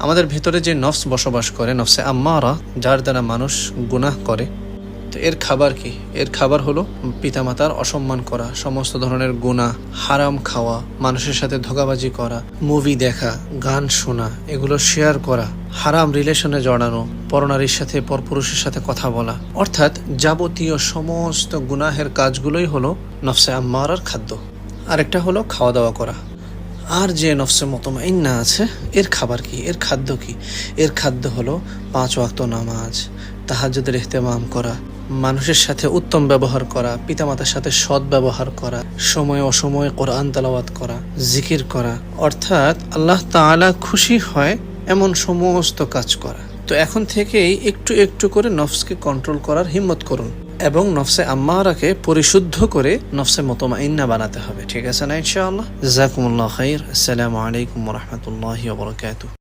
আমাদের ভিতরে যে নফস বসবাস করে, নফসে আম্মারা, যার দ্বারা মানুষ গুনাহ করে, তো এর খাবার কি? এর খাবার হলো পিতামাতার অসম্মান করা, সমস্ত ধরনের গুনাহ, হারাম খাওয়া, মানুষের সাথে ধোঁকাবাজি করা, মুভি দেখা, গান শোনা, এগুলো শেয়ার করা, হারাম রিলেশনে জড়ানো, পরনারীর সাথে পরপুরুষের সাথে কথা বলা, অর্থাৎ যাবতীয় সমস্ত গুনাহের কাজগুলোই হলো নফসে আম্মারার খাদ্য। আরেকটা হলো খাওয়া দাওয়া করা। আর যে নফসে মুতমাইন্না আছে, এর খাবার কি? এর খাদ্য কি? এর খাদ্য হলো 5 ওয়াক্ত নামাজ, তাহাজ্জুদের ইহতিমাম করা, মানুষের সাথে উত্তম ব্যবহার করা, পিতামাতার সাথে সৎ ব্যবহার করা, সময় অসময়ে কোরআন তেলাওয়াত করা, জিকির করা, অর্থাৎ আল্লাহ তাআলা খুশি হয় এমন সমস্ত কাজ করা। তো এখন থেকেই একটু একটু করে নফসকে কন্ট্রোল করার হিম্মত করুন এবং নফসে আম্মারাকে পরিশুদ্ধ করে নফসে মুতমাইন্না বানাতে হবে। ঠিক আছে না ইনশাআল্লাহ? জাযাকুমুল্লাহু খাইর। আসসালামু আলাইকুম ওয়া রাহমাতুল্লাহি ওয়া বারাকাতুহু।